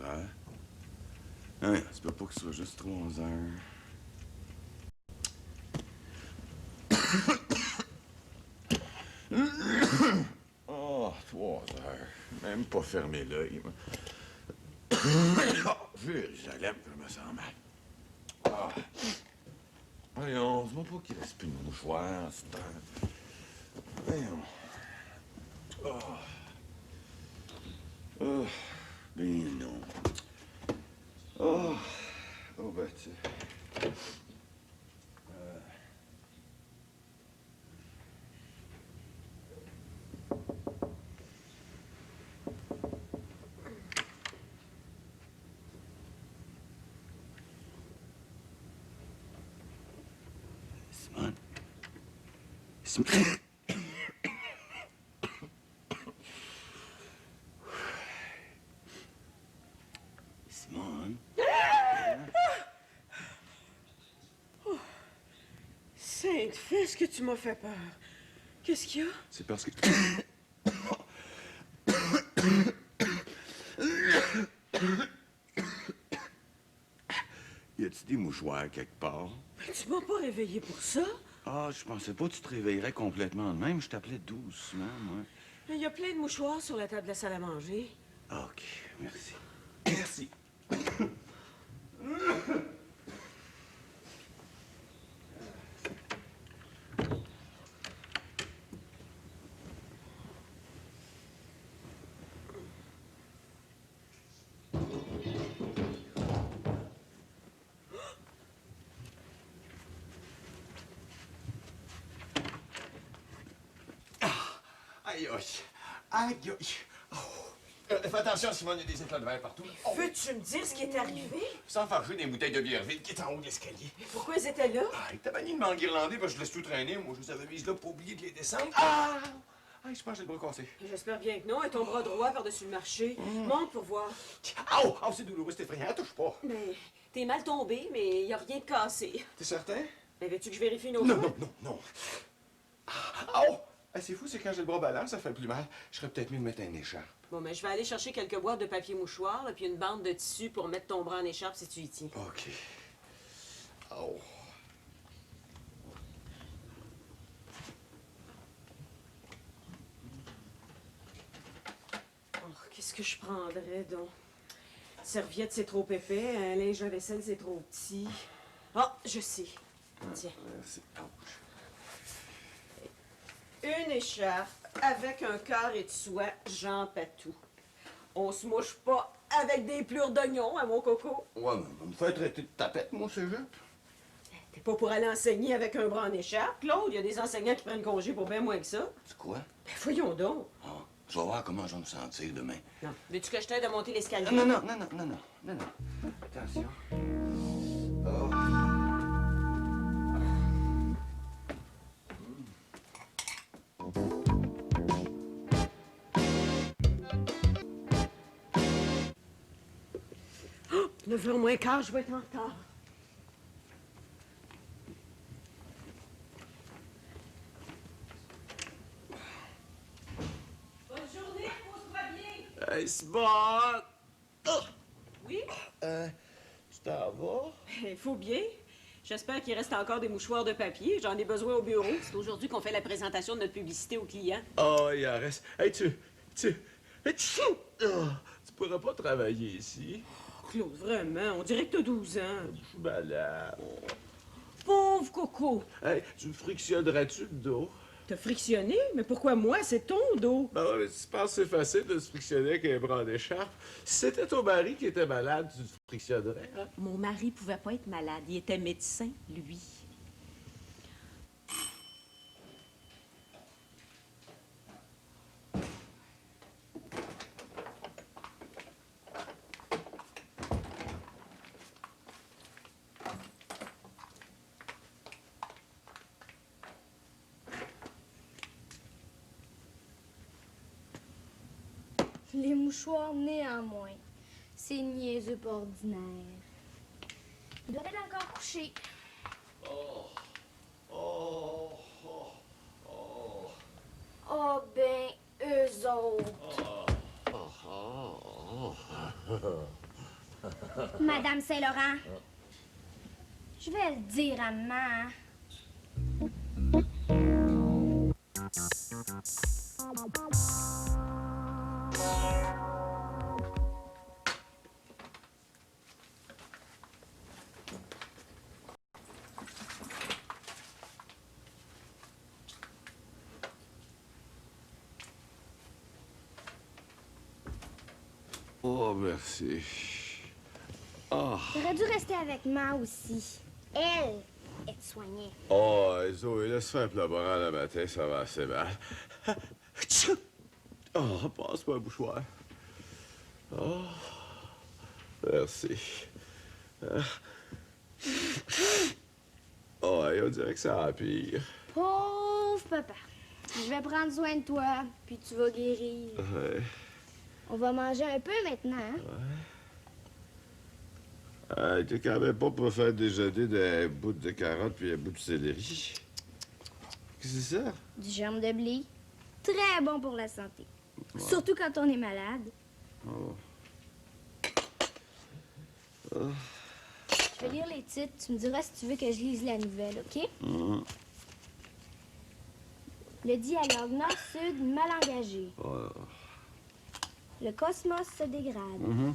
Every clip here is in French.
heures. Ah, ça peut pas que ce soit juste 3 heures. Oh, 3 heures. Même pas fermer l'œil. Jérusalem, je me sens mal. Ah. Voyons, dis-moi pas qu'il reste plus de mouchoirs à cette heure. Voyons. Oh. Oh. Ben non. Oh. Oh, ben, tu sais. Simone. Simone. Simone. Sainte fesse que tu m'as fait peur. Qu'est-ce qu'il y a? C'est parce que... Y a-tu des mouchoirs quelque part? Mais tu m'as pas réveillé pour ça? Ah, je pensais pas que tu te réveillerais complètement de même. Je t'appelais doucement, moi. Il y a plein de mouchoirs sur la table de la salle à manger. OK, merci. Merci. Aïe, aïe. Aïe, aïe. Oh. Fais attention, Simone, il y a des éclats de verre partout. Oh. Veux-tu me dire ce qui est arrivé? Sans farger des bouteilles de bière vide qui est en haut de l'escalier. Pourquoi ils étaient là? Ah, t'as banni de m'enguirlander parce que je laisse tout traîner. Moi, je les avais mises là pour oublier de les descendre. Ah! Ah, je pense que j'ai le bras cassé. J'espère bien que non. Et ton bras droit par-dessus le marché. Monte pour voir. Aouh! Oh, c'est douloureux, c'est effrayant. Touche pas. Mais t'es mal tombé, mais il n'y a rien de cassé. T'es certain? Mais veux-tu que je vérifie une autre Non, fois? non, non, non. Ah, oh! Ah, c'est fou, c'est quand j'ai le bras ballant, ça fait plus mal. Je serais peut-être mieux de mettre un écharpe. Bon, mais je vais aller chercher quelques boîtes de papier mouchoir, là, puis une bande de tissu pour mettre ton bras en écharpe si tu y tiens. OK. Oh. Oh, qu'est-ce que je prendrais, donc? Serviette, c'est trop épais. Un linge à vaisselle, c'est trop petit. Ah, je sais. Tiens. Merci. Ouch. Une écharpe avec un carré de soie Jean Patou. On se mouche pas avec des plures d'oignons, hein, mon coco? Ouais, mais va me faire traiter de tapette, moi, cégep. T'es pas pour aller enseigner avec un bras en écharpe, Claude? Il y a des enseignants qui prennent congé pour bien moins que ça. C'est quoi? Ben, voyons donc. Ah, je vais voir comment je vais me sentir demain. Non. Veux-tu que je t'aide à monter l'escalier? Non, non, non, non, non, non, non, non. Attention. Oh. Oh, 9h moins quart, je vais être en retard. Bonne journée, pose-toi bien. Hey, Simone! Oui? Tu t'en vas? Il faut bien. J'espère qu'il reste encore des mouchoirs de papier. J'en ai besoin au bureau. C'est aujourd'hui qu'on fait la présentation de notre publicité aux clients. Oh, il en reste. Hey, tu pourras pas travailler ici. Claude, vraiment, on dirait que t'as 12 ans. Je suis malade. Pauvre Coco. Hey, tu me frictionnerais-tu le dos? T'as frictionné? Mais pourquoi moi? C'est ton dos. Ben ouais, mais tu penses que c'est facile de se frictionner avec un bras d'écharpe? Si c'était ton mari qui était malade, tu te frictionnerais, hein? Mon mari pouvait pas être malade. Il était médecin, lui. Les mouchoirs, néanmoins. C'est niaiseux pas ordinaire. Il doit être encore couché. Oh ben, eux autres. Madame Saint-Laurent. Je vais le dire à maman. Oh, merci. Ah. J'aurais dû rester avec maman aussi. Elle est soignée. Oh, Zoé, laisse faire un laborat le matin, ça va assez mal. Oh, passe-moi un bouchoir. Oh, merci. Oh, on dirait que ça empire. Pauvre papa. Je vais prendre soin de toi, puis tu vas guérir. Ouais. On va manger un peu maintenant, hein? T'es quand même pas pour faire déjeuner des bouts de carottes puis un bout de céleri. Qu'est-ce que c'est ça? Du germe de blé. Très bon pour la santé. Surtout quand on est malade. Oh. Je vais lire les titres. Tu me diras si tu veux que je lise la nouvelle, OK? Le dialogue nord-sud mal engagé. Oh. Le cosmos se dégrade.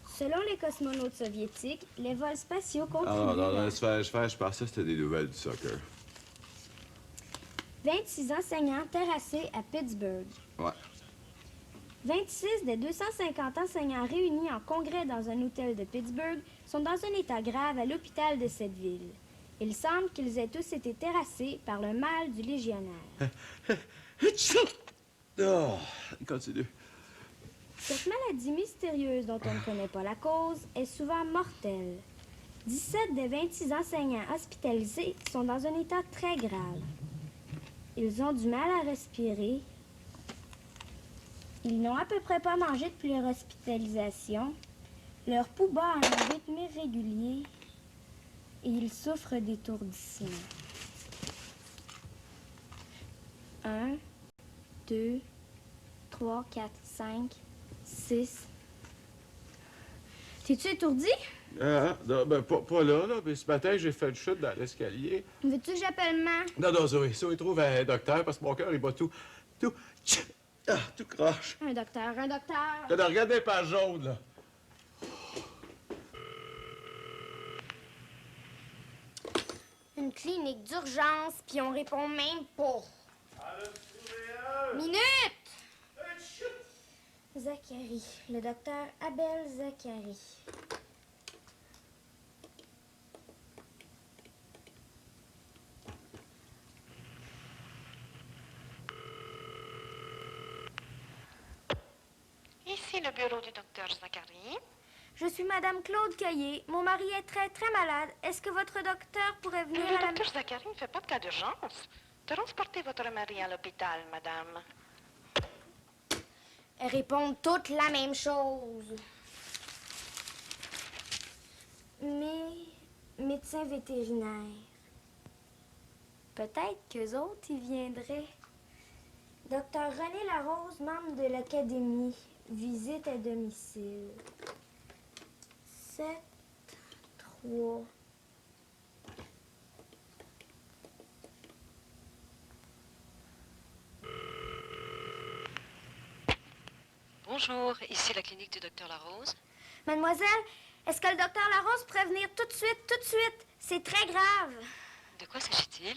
Selon les cosmonautes soviétiques, les vols spatiaux Ah contribuent non, à... laisse faire, je pensais que c'était des nouvelles du soccer. 26 enseignants terrassés à Pittsburgh. Ouais. 26 des 250 enseignants réunis en congrès dans un hôtel de Pittsburgh sont dans un état grave à l'hôpital de cette ville. Il semble qu'ils aient tous été terrassés par le mal du légionnaire. Oh, continue. Cette maladie mystérieuse dont on ne connaît pas la cause est souvent mortelle. 17 des 26 enseignants hospitalisés sont dans un état très grave. Ils ont du mal à respirer. Ils n'ont à peu près pas mangé depuis leur hospitalisation. Leur pouls bat à un rythme irrégulier et ils souffrent d'étourdissement. 1, 2, 3, 4, 5, 6. T'es-tu étourdi? Ah, non, ben, pas là, mais ce matin, j'ai fait une chute dans l'escalier. Veux-tu que j'appelle maman? Non, Zoé, trouve un docteur parce que mon cœur, il bat tout croche. Un docteur, un docteur. Regarde les pages jaunes, là. Une clinique d'urgence, puis on répond même pas. Minute! Zachary, le docteur Abel Zachary. Ici le bureau du docteur Zachary. Je suis Madame Claude Caillé. Mon mari est très, très malade. Est-ce que votre docteur pourrait venir à Le la... docteur Zachary ne fait pas de cas d'urgence. Transportez votre mari à l'hôpital, madame. Elles répondent toutes la même chose. Mais médecin vétérinaire. Peut-être qu'eux autres, ils viendraient. Docteur René Larose, membre de l'Académie. Visite à domicile. 7, 3. Bonjour, ici la clinique du docteur Larose. Mademoiselle, est-ce que le docteur Larose pourrait venir tout de suite? C'est très grave. De quoi s'agit-il?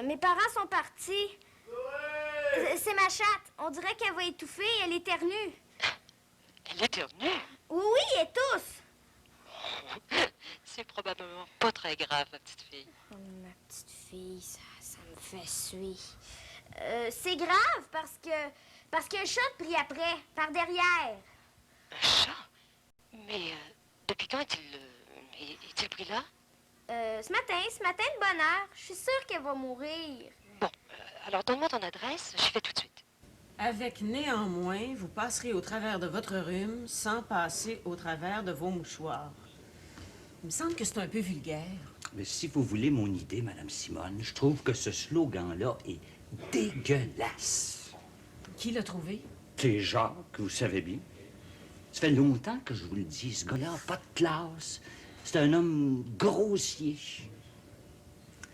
Mes parents sont partis. C'est ma chatte. On dirait qu'elle va étouffer. Elle éternue. Elle éternue? Oui, et tous. C'est probablement pas très grave, ma petite fille. Oh, ma petite fille, ça me fait suer. C'est grave parce qu'un chat te pris après, par derrière. Un chat? Mais depuis quand est-il pris là? Ce matin de bonne heure. Je suis sûre qu'elle va mourir. Bon, alors donne-moi ton adresse, j'y vais tout de suite. Avec néanmoins, vous passerez au travers de votre rhume sans passer au travers de vos mouchoirs. Il me semble que c'est un peu vulgaire. Mais si vous voulez mon idée, Madame Simone, je trouve que ce slogan-là est dégueulasse. Qui l'a trouvé? C'est Jacques, vous savez bien. Ça fait longtemps que je vous le dis, ce gars-là n'a pas de classe. C'est un homme grossier.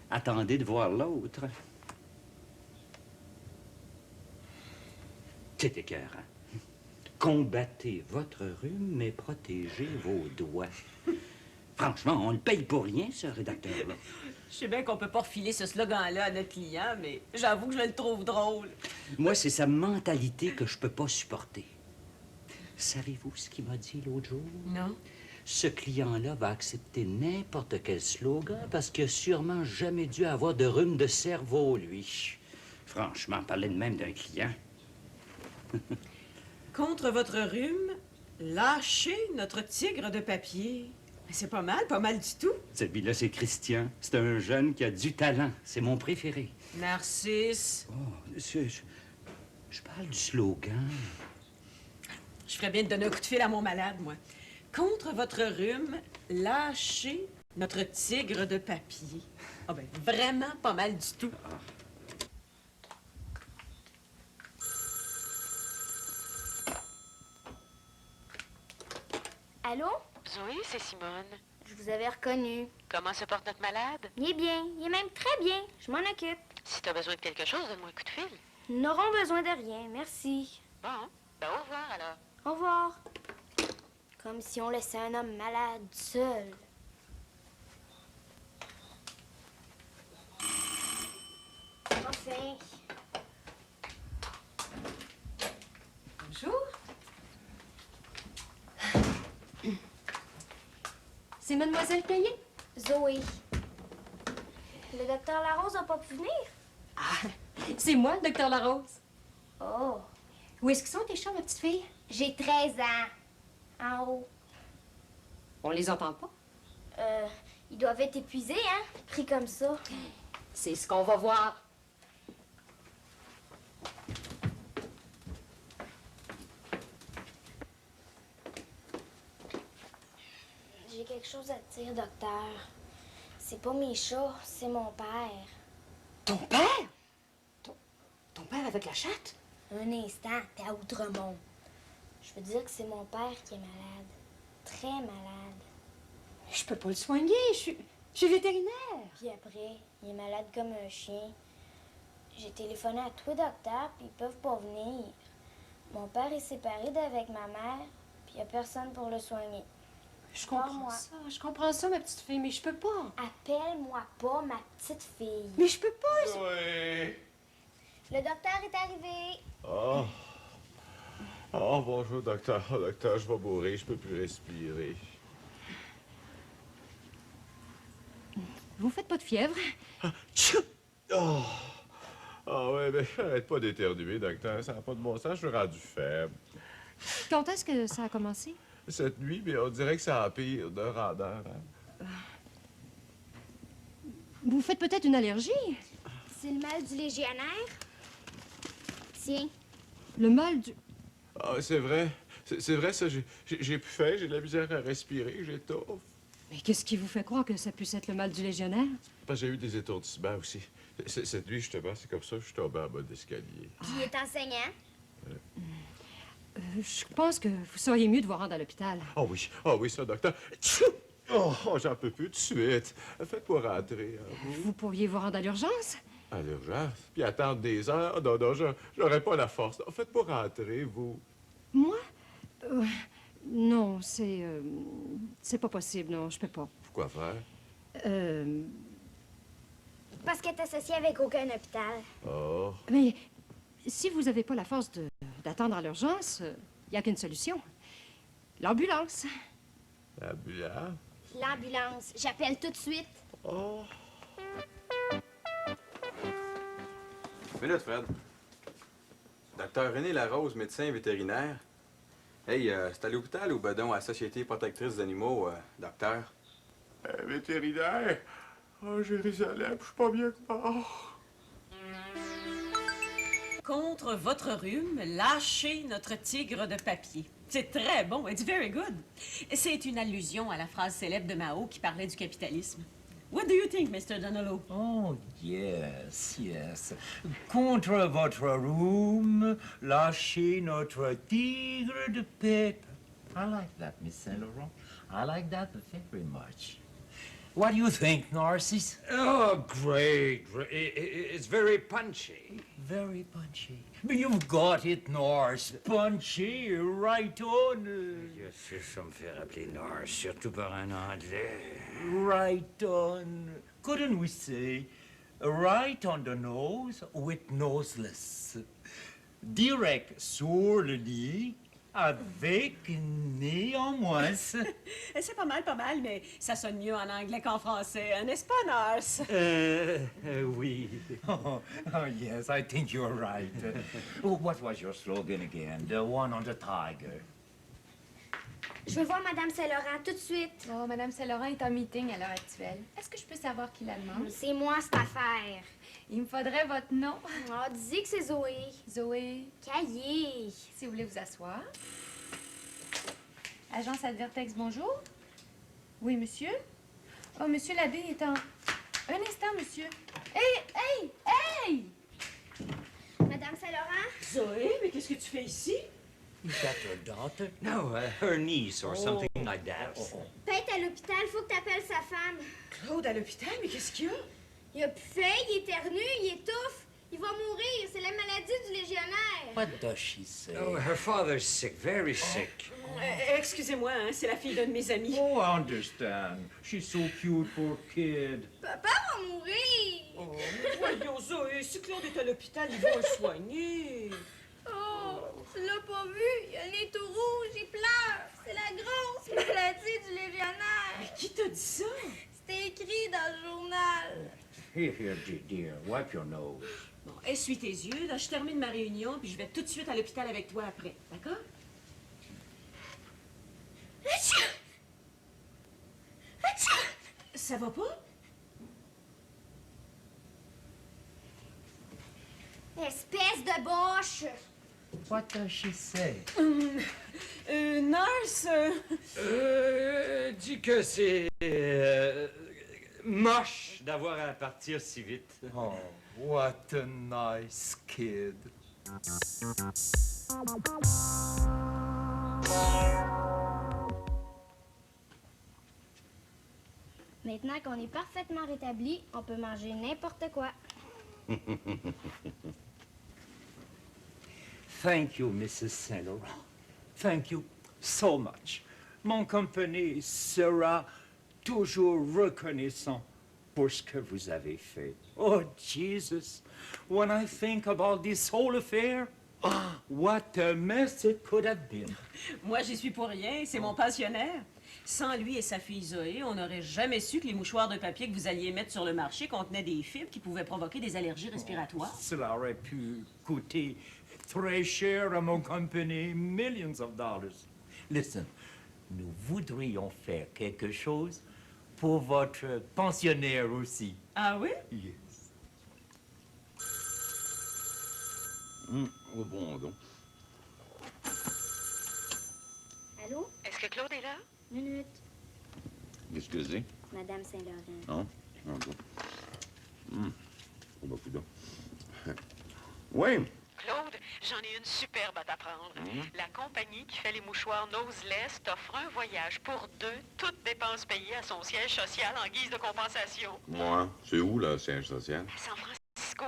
Attendez de voir l'autre. C'est écœurant. Combattez votre rhume, mais protégez vos doigts. Franchement, on le paye pour rien, ce rédacteur-là. Je sais bien qu'on peut pas refiler ce slogan-là à notre client, mais j'avoue que je le trouve drôle. Moi, c'est sa mentalité que je peux pas supporter. Savez-vous ce qu'il m'a dit l'autre jour? Non. Ce client-là va accepter n'importe quel slogan parce qu'il a sûrement jamais dû avoir de rhume de cerveau, lui. Franchement, parler de même d'un client. Contre votre rhume, lâchez notre tigre de papier. C'est pas mal du tout. Celui-là, c'est Christian. C'est un jeune qui a du talent. C'est mon préféré. Narcisse. Oh, monsieur, je parle du slogan. Je ferais bien de donner un coup de fil à mon malade, moi. Contre votre rhume, lâchez notre tigre de papier. Ah ben, vraiment pas mal du tout. Allô? Zoé, c'est Simone. Je vous avais reconnu. Comment se porte notre malade? Il est bien, il est même très bien. Je m'en occupe. Si t'as besoin de quelque chose, donne-moi un coup de fil. Nous n'aurons besoin de rien, merci. Bon, ben au revoir alors. Au revoir. Comme si on laissait un homme malade seul. Enfin. Bonjour. C'est Mademoiselle Caillé? Zoé. Le docteur Larose n'a pas pu venir? Ah, c'est moi, le docteur Larose. Oh. Où est-ce qu'ils sont tes chats, ma petite fille? J'ai 13 ans. En haut. On les entend pas. Ils doivent être épuisés, hein? Pris comme ça. C'est ce qu'on va voir. J'ai quelque chose à te dire, docteur. C'est pas mes chats, c'est mon père. Ton père? Ton père avec la chatte? Un instant, t'es à Outremont. Je veux dire que c'est mon père qui est malade. Très malade. Je peux pas le soigner, je suis vétérinaire. Puis après, il est malade comme un chien. J'ai téléphoné à tous les docteurs, puis ils peuvent pas venir. Mon père est séparé d'avec ma mère, puis il y a personne pour le soigner. Je comprends ça, ma petite fille, mais je peux pas. Appelle-moi pas ma petite fille. Mais je peux pas. Zoé! Le docteur est arrivé. Oh. Oh, bonjour, docteur. Oh, docteur, je vais mourir, je peux plus respirer. Vous faites pas de fièvre? Oh! Ah ouais, mais arrête pas d'éternuer, docteur. Ça n'a pas de bon sens, je suis rendu faible. Quand est-ce que ça a commencé? Cette nuit, mais on dirait que ça empire d'heure en heure. Hein? Vous faites peut-être une allergie? C'est le mal du légionnaire? Tiens. Le mal du... Ah, c'est vrai. C'est vrai, ça. J'ai plus faim, j'ai de la misère à respirer, j'étouffe. Mais qu'est-ce qui vous fait croire que ça puisse être le mal du légionnaire? Parce que j'ai eu des étourdissements aussi. Cette nuit, justement, c'est comme ça que je suis tombé en bas d'escalier. Puis il est enseignant? Je pense que vous seriez mieux de vous rendre à l'hôpital. Oh oui, ça, docteur. Oh, j'en peux plus de suite. Faites-moi rentrer. Hein, vous. Vous pourriez vous rendre à l'urgence? À l'urgence? Puis attendre des heures? Non, j'aurais pas la force. Faites-moi rentrer, vous. Moi? Non, c'est pas possible, non, je peux pas. Pourquoi faire? Parce qu'elle est associée avec aucun hôpital. Oh. Mais si vous n'avez pas la force d'attendre à l'urgence, il n'y a qu'une solution. L'ambulance. L'ambulance? L'ambulance. J'appelle tout de suite. Oh. Minute, Fred. Docteur René Larose, médecin vétérinaire. Hey, c'est à l'hôpital ou ben donc à la Société protectrice des animaux, docteur? Vétérinaire? Oh, Jérusalem, je suis pas bien que mort. Contre votre rhume, lâchez notre tigre de papier. C'est très bon. It's very good. C'est une allusion à la phrase célèbre de Mao qui parlait du capitalisme. What do you think, Mr. Donolo? Oh, yes, yes. Contre votre rhume, lâchez notre tigre de papier. I like that, Miss Saint Laurent. I like that very much. What do you think, Narcisse? Oh, great. It's very punchy. Very punchy. But you've got it, Norse. Punchy, right on. Je sais, ça me fait rappeler Norse, surtout par un anglais. Right on. Couldn't we say right on the nose with noseless? Direct sur le nez avec nez en moins. C'est pas mal, mais ça sonne mieux en anglais qu'en français, n'est-ce pas, Nurse? Oui. Oh, yes, I think you're right. What was your slogan again? The one on the tiger. Je veux voir Madame Saint-Laurent tout de suite. Oh, Madame Saint-Laurent est en meeting à l'heure actuelle. Est-ce que je peux savoir qui la demande? C'est moi, cette affaire. Il me faudrait votre nom. Oh, dis que c'est Zoé. Zoé. Cahier. Si vous voulez vous asseoir. Agence Advertex, bonjour. Oui, monsieur? Oh, monsieur l'abbé est en... Un instant, monsieur. Hey! Madame Saint-Laurent? Zoé, mais qu'est-ce que tu fais ici? Is that your daughter? No, her niece or something like that. Peut-être à l'hôpital, faut que t'appelles sa femme. Claude à l'hôpital, mais qu'est-ce qu'il y a? Il a plus faim, il éternue, il étouffe. Il va mourir, c'est la maladie du légionnaire. What does she say? Oh, her father's sick, very sick. Excusez-moi, hein, c'est la fille d'un de mes amis. Oh, I understand. She's so cute, poor kid. Papa va mourir. Oh, voyons, Zoé, si Claude est à l'hôpital, ils vont le soigner. Oh, tu l'as pas vu? Il a le nez tout rouge, il pleure. C'est la grosse maladie du légionnaire. Mais qui t'a dit ça? C'était écrit dans le journal. Here, dear. Wipe your nose. Bon, essuie tes yeux, là, je termine ma réunion, puis je vais tout de suite à l'hôpital avec toi après, d'accord? Ça va pas? Espèce de boche. What does she say? Nurse, Dis que c'est moche d'avoir à partir si vite. Oh, what a nice kid. Maintenant qu'on est parfaitement rétabli, on peut manger n'importe quoi. Thank you, Mrs. Saint Laurent. Thank you so much. Mon compagnie sera toujours reconnaissant pour ce que vous avez fait. Oh, Jesus, when I think about this whole affair, what a mess it could have been. moi j'y suis pour rien, c'est mon pensionnaire. Sans lui et sa fille Zoé, on n'aurait jamais su que les mouchoirs de papier que vous alliez mettre sur le marché contenaient des fibres qui pouvaient provoquer des allergies respiratoires. Cela aurait pu coûter très cher à mon compagnie, millions of dollars. Listen, nous voudrions faire quelque chose pour votre pensionnaire aussi. Ah oui? Yes. Oh bon, donc. Allô? Est-ce que Claude est là? Minute. Qu'est-ce que c'est? Madame Saint-Laurent. Non? Non, bon. Oh, bah, coudonc. Oui. Claude, j'en ai une superbe à t'apprendre. La compagnie qui fait les mouchoirs Noseless t'offre un voyage pour deux, toutes dépenses payées à son siège social en guise de compensation. Moi, c'est où, là, siège social? À San Francisco.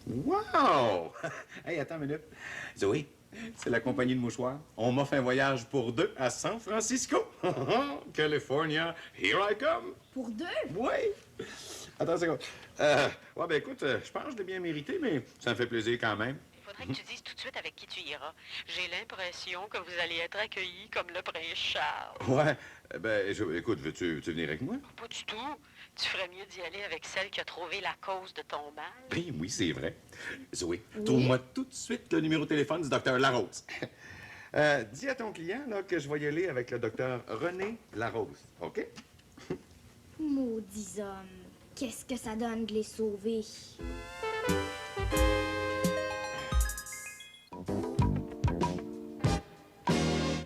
Wow! Hey, attends une minute. Zoé, c'est la compagnie de mouchoirs. On m'offre un voyage pour deux à San Francisco. California, here I come. Pour deux? Oui. Attends une seconde. Ouais, ben écoute, je pense que je l'ai bien mérité, mais ça me fait plaisir quand même. Il faudrait que tu dises tout de suite avec qui tu iras. J'ai l'impression que vous allez être accueillis comme le prince Charles. Ouais. Écoute, veux-tu venir avec moi? Pas du tout. Tu ferais mieux d'y aller avec celle qui a trouvé la cause de ton mal. Ben oui, c'est vrai. Zoé, trouve-moi tout de suite le numéro de téléphone du docteur Larose. Dis à ton client là, que je vais y aller avec le docteur René Larose, OK? Maudits hommes. Qu'est-ce que ça donne de les sauver?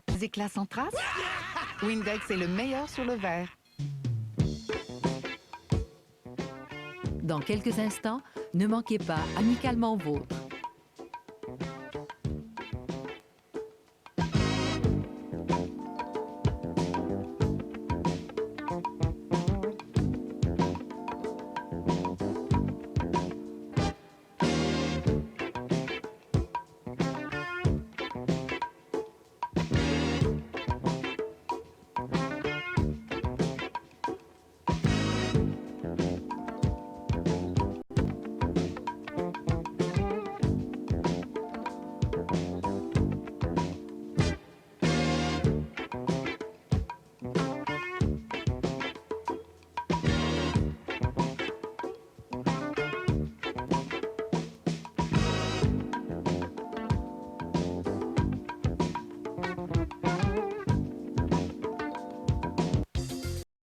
Des éclats sans trace? Windex est le meilleur sur le verre. Dans quelques instants, ne manquez pas Amicalement Vôtre.